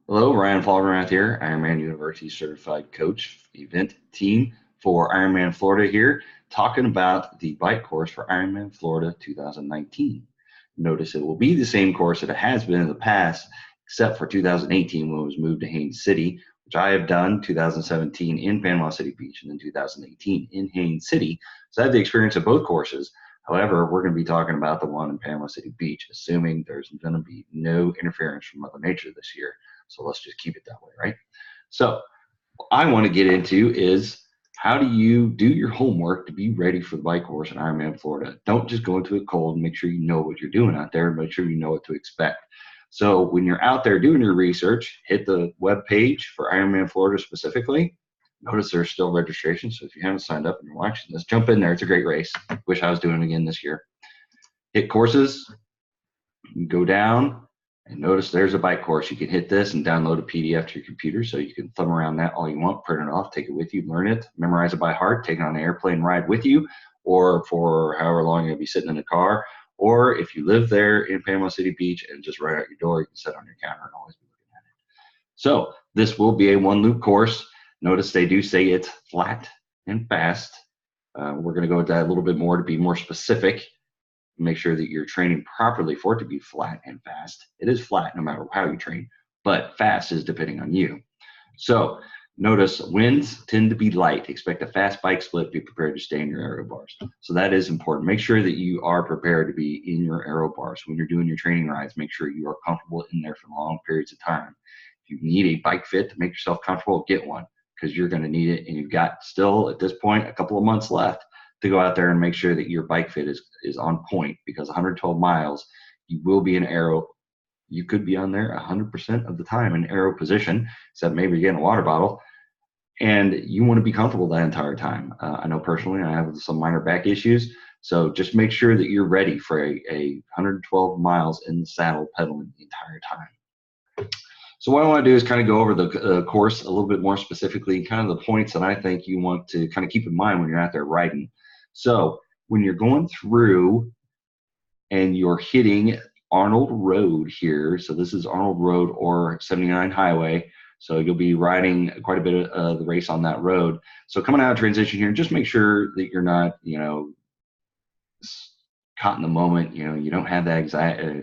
Hello, Ryan Falkenrath here, Ironman University Certified Coach, event team for Ironman Florida here, talking about the bike course for Ironman Florida 2019. Notice it will be the same course that it has been in the past, except for 2018 when it was moved to Haines City, which I have done 2017 in Panama City Beach and then 2018 in Haines City. So I have the experience of both courses. However, we're going to be talking about the one in Panama City Beach, assuming there's going to be no interference from Mother Nature this year. So let's just keep it that way, right? So what I want to get into is how do you do your homework to be ready for the bike course in Ironman Florida? Don't just go into it cold and make sure you know what you're doing out there. Make sure you know what to expect. So when you're out there doing your research, hit the web page for Ironman Florida specifically. Notice there's still registration. So if you haven't signed up and you're watching this, jump in there. It's a great race. Wish I was doing it again this year. Hit courses, go down, and notice there's a bike course. You can hit this and download a PDF to your computer so you can thumb around that all you want, print it off, take it with you, learn it, memorize it by heart, take it on an airplane ride with you, or for however long you'll be sitting in the car. Or if you live there in Panama City Beach and just right out your door, you can sit on your counter and always be looking at it. So this will be a one loop course. Notice they do say it's flat and fast. We're going to go into that a little bit more to be more specific. Make sure that you're training properly for it to be flat and fast. It is flat no matter how you train, but fast is depending on you. So notice winds tend to be light. Expect a fast bike split. Be prepared to stay in your aero bars. So that is important. Make sure that you are prepared to be in your aero bars. When you're doing your training rides, make sure you are comfortable in there for long periods of time. If you need a bike fit to make yourself comfortable, get one because you're going to need it. And you've got still at this point a couple of months left to go out there and make sure that your bike fit is on point, because 112 miles, you will be in aero. You could be on there 100% of the time in aero position, except maybe you're getting a water bottle, and you want to be comfortable that entire time. I know personally I have some minor back issues, so just make sure that you're ready for a 112 miles in the saddle pedaling the entire time. So what I want to do is kind of go over the course a little bit more specifically, kind of the points that I think you want to kind of keep in mind when you're out there riding. So when you're going through and you're hitting Arnold Road here, so this is Arnold Road or 79 Highway, so you'll be riding quite a bit of the race on that road. So coming out of transition here, just make sure that you're not, caught in the moment. You don't have that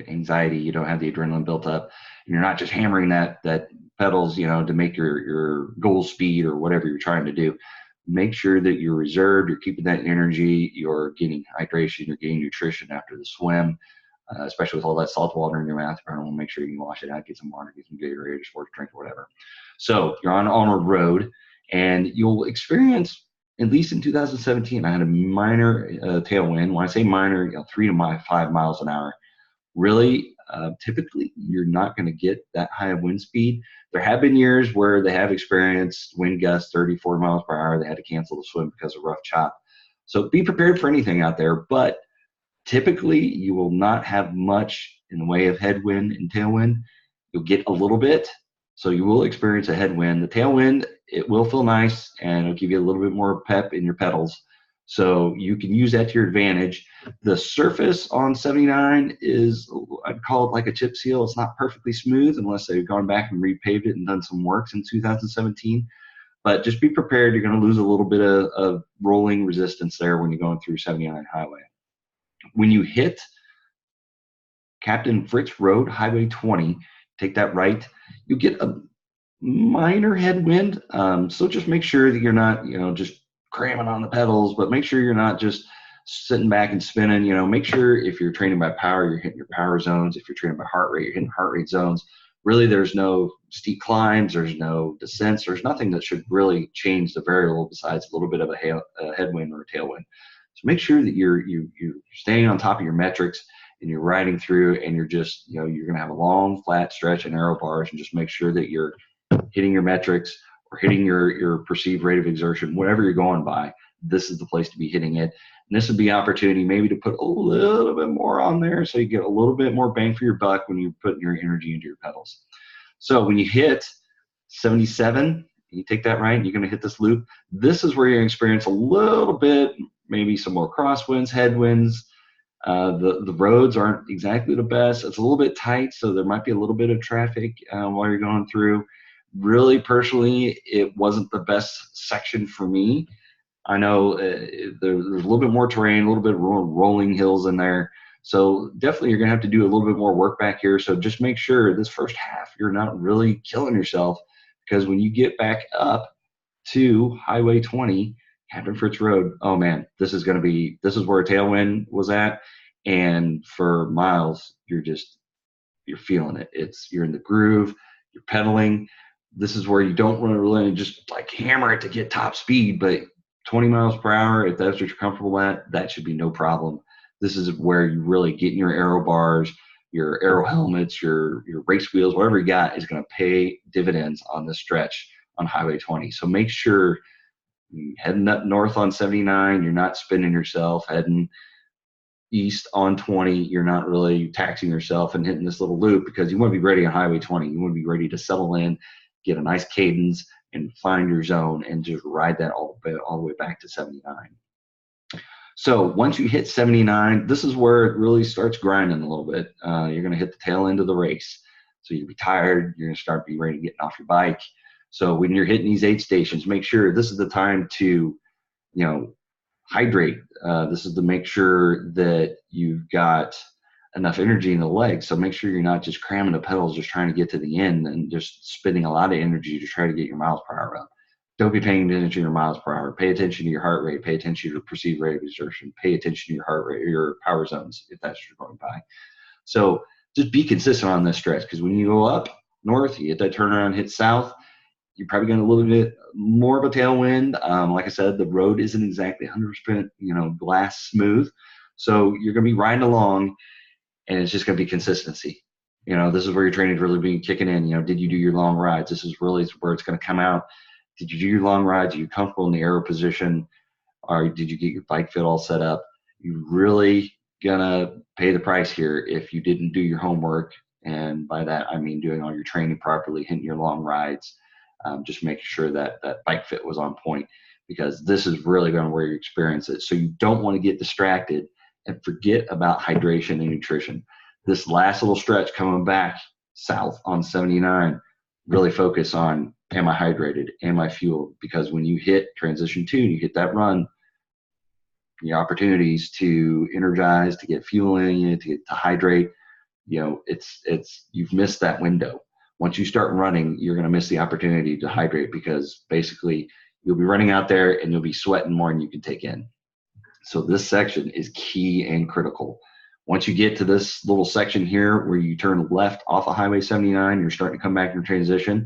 anxiety, you don't have the adrenaline built up, and you're not just hammering that pedals, to make your goal speed or whatever you're trying to do. Make sure that you're reserved, you're keeping that energy, you're getting hydration, you're getting nutrition after the swim, especially with all that salt water in your mouth. You want to make sure you can wash it out, get some water, get some Gatorade, sports drink, or whatever. So you're on Arnold Road, and you'll experience, at least in 2017, I had a minor tailwind. When I say minor, 3 to 5 miles an hour. Really, typically, you're not going to get that high of wind speed. There have been years where they have experienced wind gusts 34 miles per hour. They had to cancel the swim because of rough chop. So be prepared for anything out there, but typically you will not have much in the way of headwind and tailwind. You'll get a little bit, so you will experience a headwind. The tailwind, it will feel nice, and it'll give you a little bit more pep in your pedals. So you can use that to your advantage. The surface on 79 is, I'd call it like a chip seal. It's not perfectly smooth unless they've gone back and repaved it and done some work since 2017. But just be prepared. You're going to lose a little bit of rolling resistance there when you're going through 79 Highway. When you hit Captain Fritz Road, Highway 20, take that right, you get a minor headwind. So just make sure that you're not, just cramming on the pedals, but make sure you're not just sitting back and spinning. Make sure if you're training by power, you're hitting your power zones. If you're training by heart rate, you're hitting heart rate zones. Really, there's no steep climbs, there's no descents, there's nothing that should really change the variable besides a little bit of a headwind or a tailwind. So make sure that you're staying on top of your metrics and you're riding through, and you're just, you're going to have a long flat stretch in aero bars, and just make sure that you're hitting your metrics or hitting your perceived rate of exertion, whatever you're going by. This is the place to be hitting it. And this would be opportunity maybe to put a little bit more on there so you get a little bit more bang for your buck when you're putting your energy into your pedals. So when you hit 77, you take that right, and you're going to hit this loop. This is where you're going to experience a little bit, maybe some more crosswinds, headwinds. The roads aren't exactly the best. It's a little bit tight, so there might be a little bit of traffic while you're going through. Really, personally, it wasn't the best section for me. I know there's a little bit more terrain, a little bit more rolling hills in there. So definitely you're going to have to do a little bit more work back here. So just make sure this first half you're not really killing yourself, because when you get back up to Highway 20, Captain Fritz Road, oh man, this is where a tailwind was at. And for miles, you're feeling it. You're in the groove, you're pedaling. This is where you don't want to really just like hammer it to get top speed, but 20 miles per hour, if that's what you're comfortable at, that should be no problem. This is where you really get in your aero bars, your aero helmets, your race wheels, whatever you got is going to pay dividends on this stretch on Highway 20. So make sure heading up north on 79, you're not spinning yourself. Heading east on 20, you're not really taxing yourself and hitting this little loop, because you want to be ready on Highway 20. You want to be ready to settle in, get a nice cadence, and find your zone and just ride that all the way back to 79. So once you hit 79, this is where it really starts grinding a little bit. You're going to hit the tail end of the race. So you'll be tired. You're going to start being ready to get off your bike. So when you're hitting these aid stations, make sure this is the time to, hydrate. This is to make sure that you've got enough energy in the legs. So make sure you're not just cramming the pedals, just trying to get to the end and just spending a lot of energy to try to get your miles per hour up. Don't be paying attention to your miles per hour. Pay attention to your heart rate. Pay attention to your perceived rate of exertion. Pay attention to your heart rate or your power zones, if that's what you're going by. So just be consistent on this stretch, because when you go up north, you hit that turnaround, hit south, you're probably getting a little bit more of a tailwind. Like I said, the road isn't exactly 100%, glass smooth. So you're going to be riding along, and it's just going to be consistency. This is where your training's really being kicking in. Did you do your long rides? This is really where it's going to come out. Did you do your long rides? Are you comfortable in the aero position? Or did you get your bike fit all set up? You really gonna pay the price here if you didn't do your homework. And by that, I mean doing all your training properly, hitting your long rides, just making sure that that bike fit was on point, because this is really going to where you experience it. So you don't want to get distracted and forget about hydration and nutrition. This last little stretch coming back south on 79, really focus on, am I hydrated? Am I fueled? Because when you hit transition 2 and you hit that run, the opportunities to energize, to get fuel in you, to hydrate, you've missed that window. Once you start running, you're going to miss the opportunity to hydrate, because basically you'll be running out there and you'll be sweating more than you can take in. So this section is key and critical. Once you get to this little section here where you turn left off of Highway 79, you're starting to come back in transition.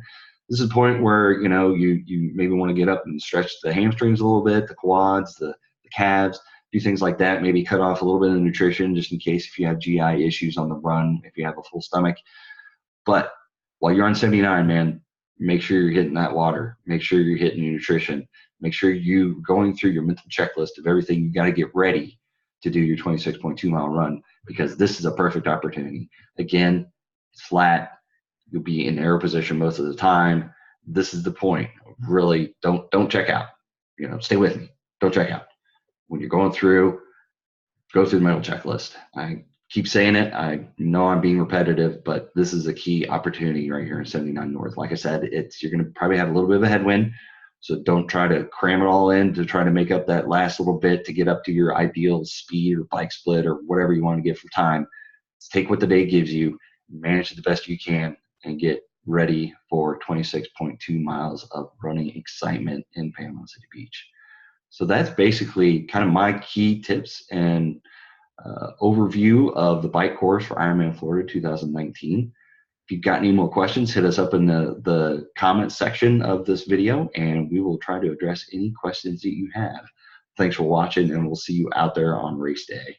This is a point where you maybe want to get up and stretch the hamstrings a little bit, the quads, the calves, do things like that. Maybe cut off a little bit of nutrition just in case if you have GI issues on the run, if you have a full stomach. But while you're on 79, man, make sure you're hitting that water. Make sure you're hitting your nutrition. Make sure you're going through your mental checklist of everything you got to get ready to do your 26.2 mile run, because this is a perfect opportunity. Again, it's flat. You'll be in aero position most of the time. This is the point. Really, don't check out. Stay with me. Don't check out. When you're going through, go through the mental checklist. I keep saying it. I know I'm being repetitive, but this is a key opportunity right here in 79 North. Like I said, you're going to probably have a little bit of a headwind, so don't try to cram it all in to try to make up that last little bit to get up to your ideal speed or bike split or whatever you want to get for time. Just take what the day gives you, manage it the best you can, and get ready for 26.2 miles of running excitement in Panama City Beach. So that's basically kind of my key tips and overview of the bike course for Ironman Florida 2019. If you've got any more questions, hit us up in the comments section of this video, and we will try to address any questions that you have. Thanks for watching, and we'll see you out there on race day.